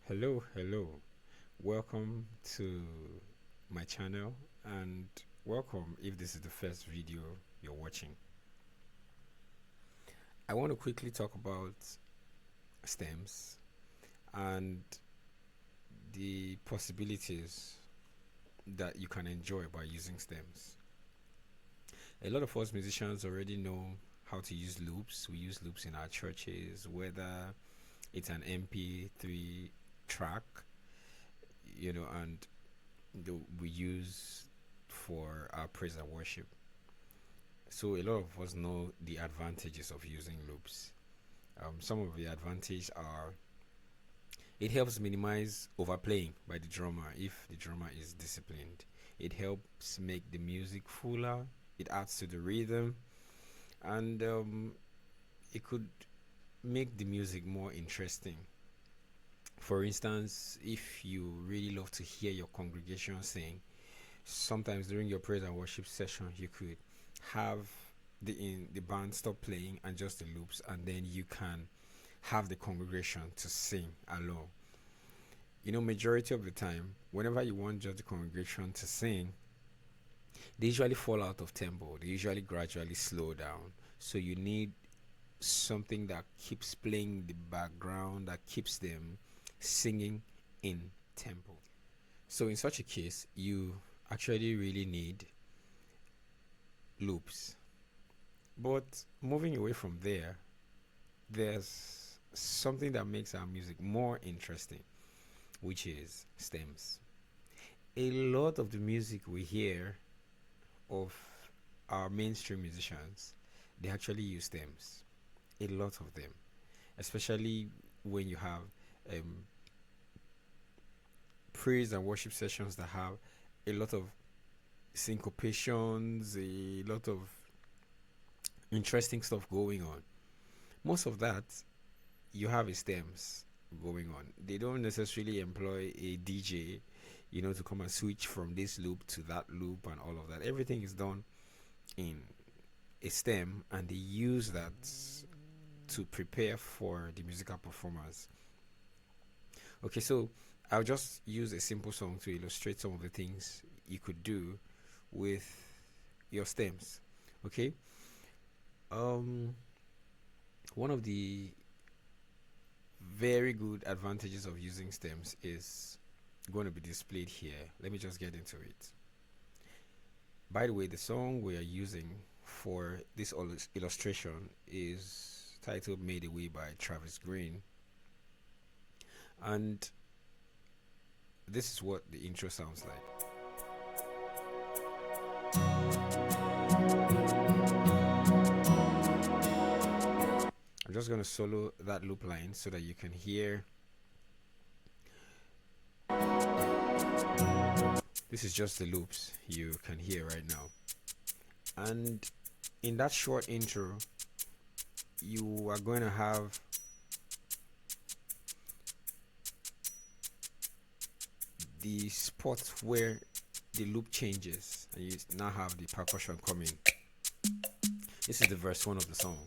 Hello. Welcome to my channel and welcome if this is the first video you're watching. I want to quickly talk about stems and the possibilities that you can enjoy by using stems. A lot of us musicians already know how to use loops. We use loops in our churches, whether it's an MP3 track, and we use for our praise and worship. So a lot of us know the advantages of using loops. Some of the advantages are it helps minimize overplaying by the drummer if the drummer is disciplined. It helps make the music fuller. It adds to the rhythm, and it could make the music more interesting. For instance, if you really love to hear your congregation sing, sometimes during your praise and worship session, you could have the band stop playing and just the loops, and then you can have the congregation to sing along. Majority of the time, whenever you want just the congregation to sing, they usually fall out of tempo. They usually gradually slow down. So you need something that keeps playing the background, that keeps them singing in tempo. So in such a case, you actually really need loops. But moving away from there, there's something that makes our music more interesting, which is stems. A lot of the music we hear of our mainstream musicians, they actually use stems. A lot of them, especially when you have um, praise and worship sessions that have a lot of syncopations, a lot of interesting stuff going on. Most of that you have is stems going on. They don't necessarily employ a DJ, to come and switch from this loop to that loop and all of that. Everything is done in a stem, and they use that to prepare for the musical performance. Okay, so I'll just use a simple song to illustrate some of the things you could do with your stems. Okay, one of the very good advantages of using stems is going to be displayed here. Let me just get into it. By the way, the song we are using for this illustration is titled Made Away by Travis Green, and this is what the intro sounds like. I'm just going to solo that loop line so that you can hear. This is just the loops you can hear right now. And in that short intro, you are going to have the spot where the loop changes, and you now have the percussion coming. This is the verse 1 of the song.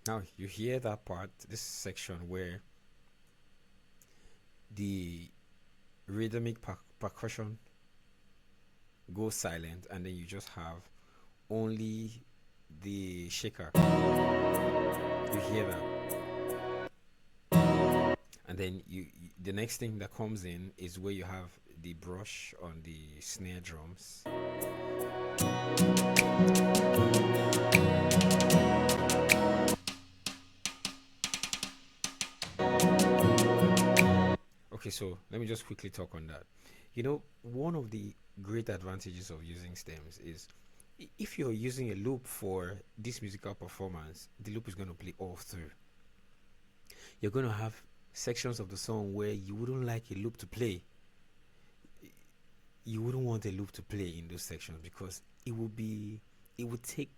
Now you hear that part, this section where the rhythmic percussion goes silent, and then you just have only the shaker. You hear that, and then the next thing that comes in is where you have the brush on the snare drums. Okay, so let me just quickly talk on that. One of the great advantages of using stems is if you're using a loop for this musical performance, the loop is going to play all through. You're going to have sections of the song where you wouldn't like a loop to play. You wouldn't want a loop to play in those sections because it would take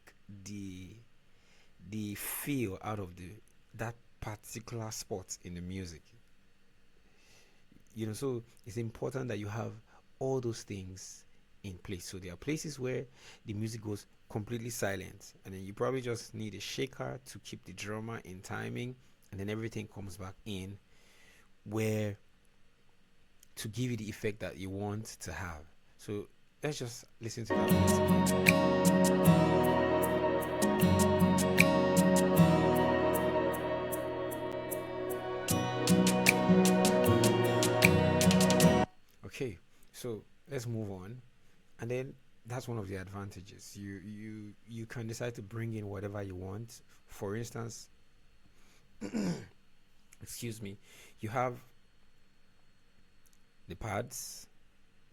the feel out of the that particular spot in the music. So it's important that you have all those things in place. So there are places where the music goes completely silent, and then you probably just need a shaker to keep the drummer in timing, and then everything comes back in where to give you the effect that you want to have. So let's just listen to that again. Okay, so let's move on. And then that's one of the advantages. You can decide to bring in whatever you want. For instance, excuse me, you have the pads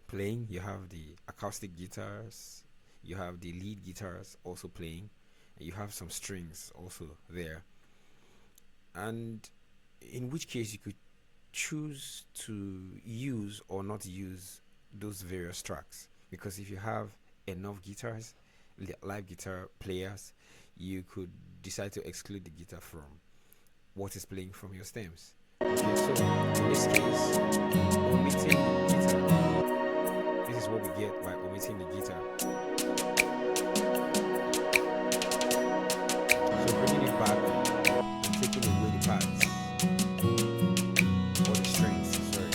playing, you have the acoustic guitars, you have the lead guitars also playing, and you have some strings also there. And in which case you could choose to use or not use those various tracks, because if you have enough guitars, live guitar players, you could decide to exclude the guitar from what is playing from your stems. Okay, so in this case, omitting the guitar, this is what we get by omitting the guitar. So bringing it back and taking away the pads or the strings, sorry.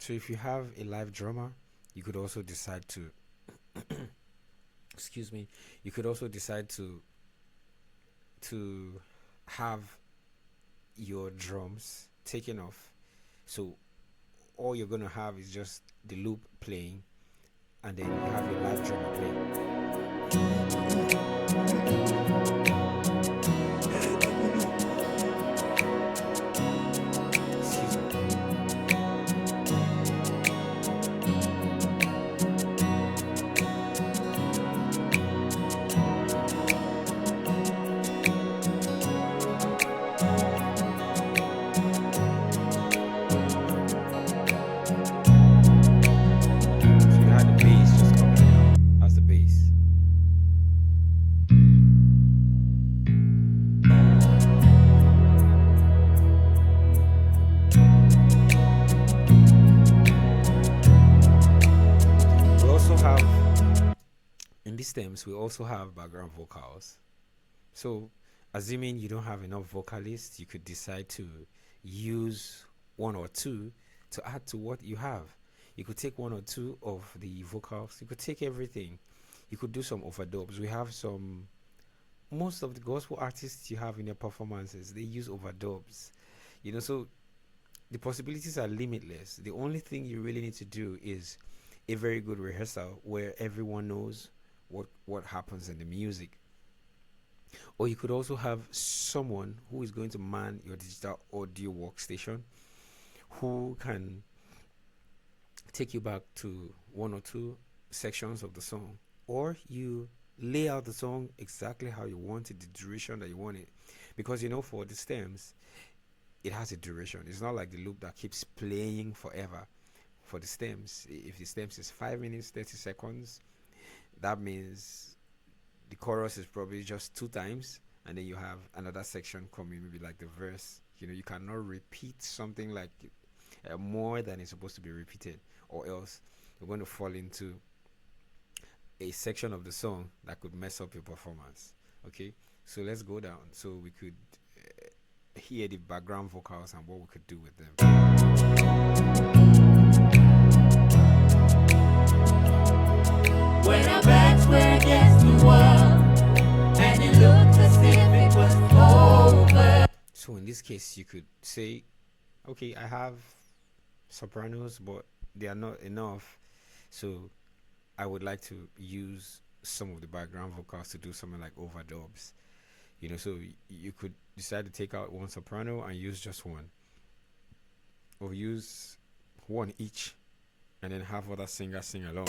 So if you have a live drummer, you could also decide to excuse me, you could also decide to have your drums taken off. So all you're gonna have is just the loop playing, and then you have your live drummer playing. Stems, we also have background vocals. So assuming you don't have enough vocalists, you could decide to use one or two to add to what you have. You could take one or two of the vocals, you could take everything, you could do some overdubs. We have most of the gospel artists you have in their performances, they use overdubs, so the possibilities are limitless. The only thing you really need to do is a very good rehearsal where everyone knows what happens in the music. Or you could also have someone who is going to man your digital audio workstation, who can take you back to one or two sections of the song, or you lay out the song exactly how you want it, the duration that you want it, because for the stems it has a duration. It's not like the loop that keeps playing forever. For the stems, if the stems is 5 minutes 30 seconds, that means the chorus is probably just 2 times, and then you have another section coming, maybe like the verse. You cannot repeat something like more than it's supposed to be repeated, or else you're going to fall into a section of the song that could mess up your performance. Okay, so let's go down so we could hear the background vocals and what we could do with them. When our backs were against the wall, and it looked as if it was over. So in this case, you could say, okay, I have sopranos, but they are not enough, so I would like to use some of the background vocals to do something like overdubs. So you could decide to take out one soprano and use just one, or use one each, and then have other singers sing along.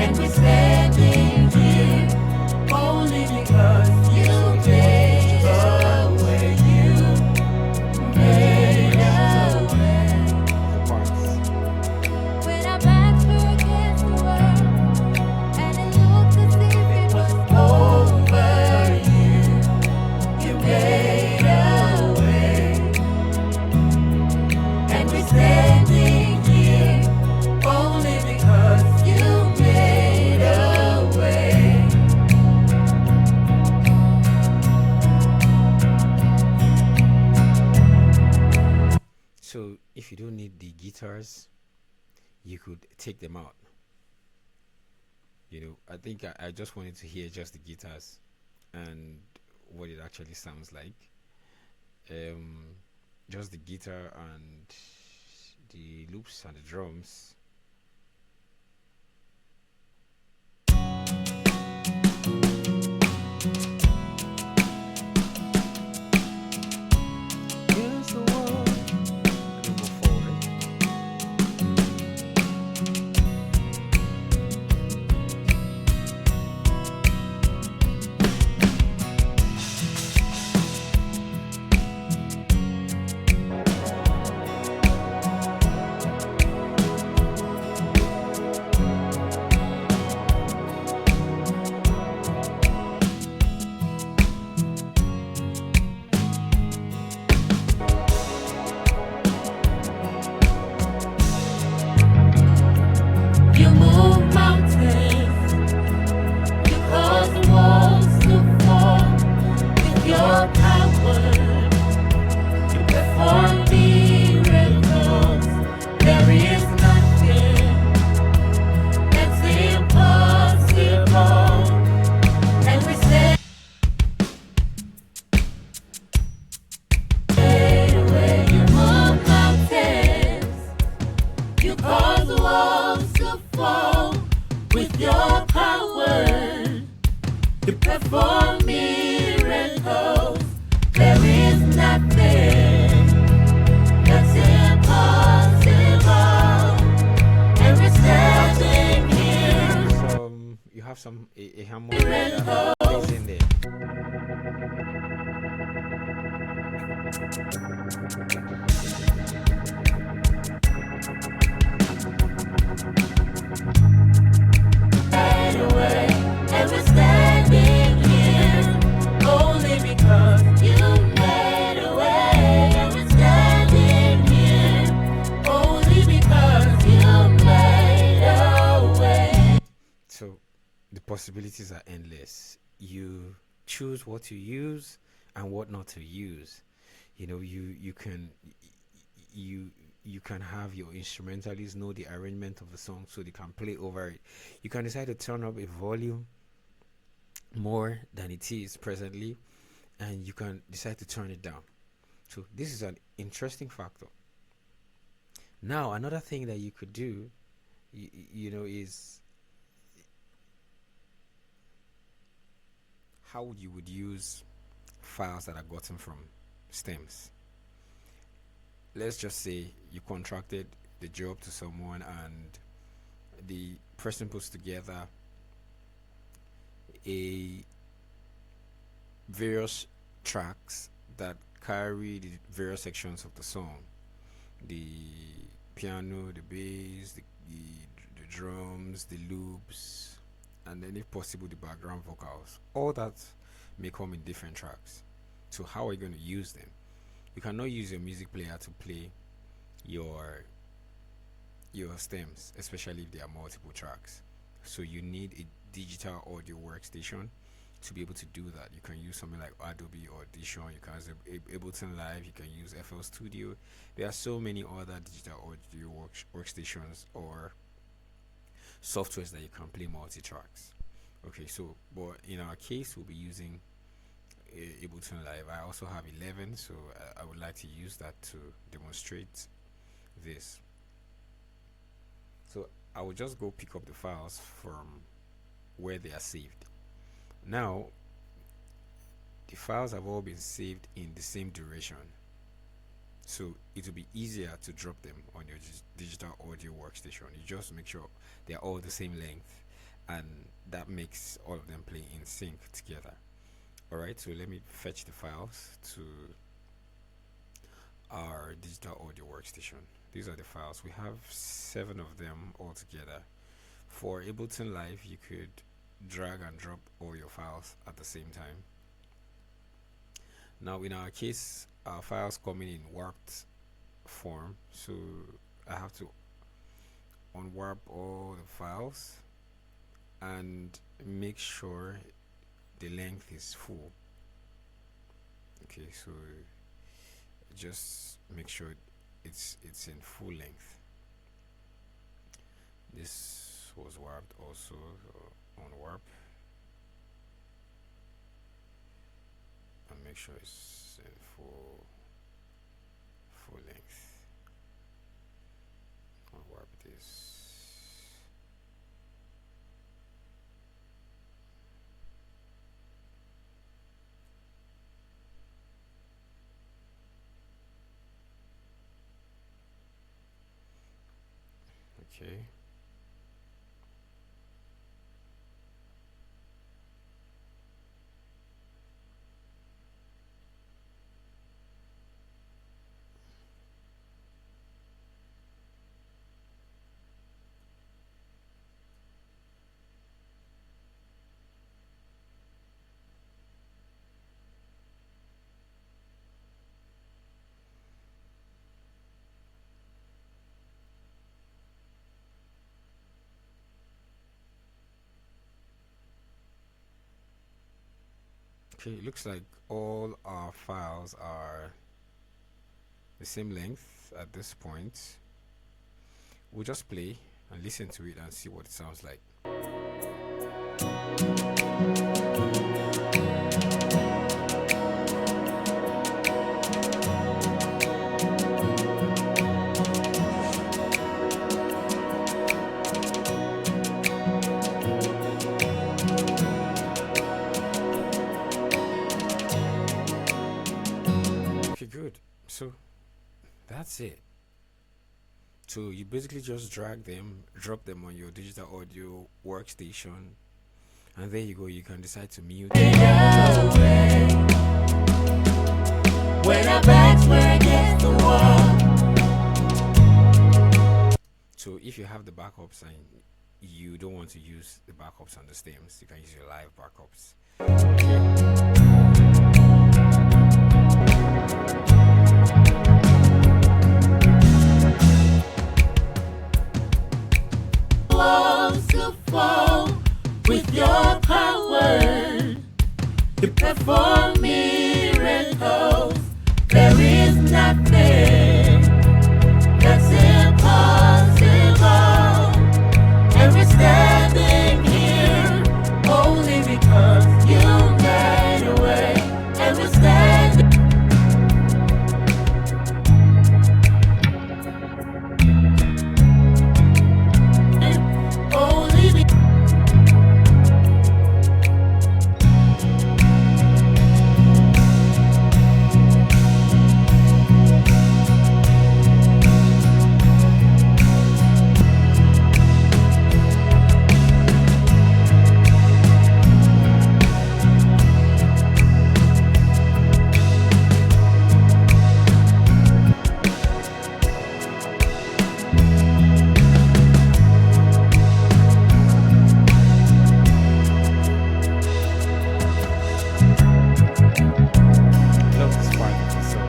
And we're standing here only because you made a way. You made a way. When our backs were against the world, and it looked as if it was over, you made a way. And we're standing here only because you made a way. So if you don't need the guitars, you could take them out. I think I just wanted to hear just the guitars and what it actually sounds like. Um, just the guitar and the loops and the drums. Here's the one. Let me move forward. You move mountains, you cause walls to fall with your power. You perform miracles. There is nothing that's impossible. And we say, where you move mountains, you cause walls to fall with your power. You perform miracles. There is nothing that's impossible. And we're standing here. You have some a harmony that plays in there. Away, and we're standing here only because you made a way. And we're standing here only because you made a way. So the possibilities are endless. You choose what to use and what not to use. You you can have your instrumentalists know the arrangement of the song so they can play over it. You can decide to turn up a volume more than it is presently, and you can decide to turn it down. So this is an interesting factor. Now another thing that you could do, is how you would use files that are gotten from stems. Let's just say you contracted the job to someone and the person puts together a various tracks that carry the various sections of the song: the piano, the bass, the drums, the loops, and then if possible the background vocals. All that may come in different tracks. So how are you going to use them? You cannot use your music player to play your stems, especially if there are multiple tracks. So you need a digital audio workstation to be able to do that. You can use something like Adobe Audition, you can use Ableton Live, you can use FL Studio. There are so many other digital audio workstations or softwares that you can play multi-tracks. Okay, so but in our case we'll be using Ableton Live. I also have 11, so I would like to use that to demonstrate this. So I will just go pick up the files from where they are saved. Now the files have all been saved in the same duration, so it will be easier to drop them on your digital audio workstation. You just make sure they are all the same length, and that makes all of them play in sync together. All right, so let me fetch the files to our digital audio workstation. These are the files. We have 7 of them all together. For Ableton Live, you could drag and drop all your files at the same time. Now, in our case, our files coming in warped form, so I have to unwarp all the files and make sure the length is full. Okay, so just make sure it's in full length. This was warped also, on warp, and make sure it's in full length. On warp this. Okay. Okay, it looks like all our files are the same length at this point. We'll just play and listen to it and see what it sounds like. Okay, good. So that's it. So you basically just drag them, drop them on your digital audio workstation, and there you go. You can decide to mute. When our backs were against the wall. So if you have the backups and you don't want to use the backups on the stems, you can use your live backups. Walls to fall with your power. You perform miracles. There is nothing that's impossible. And we're standing here only because you made a way. And we're standing only because Love this part of the song.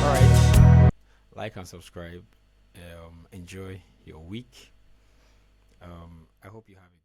All right, like and subscribe. Enjoy your week. I hope you have a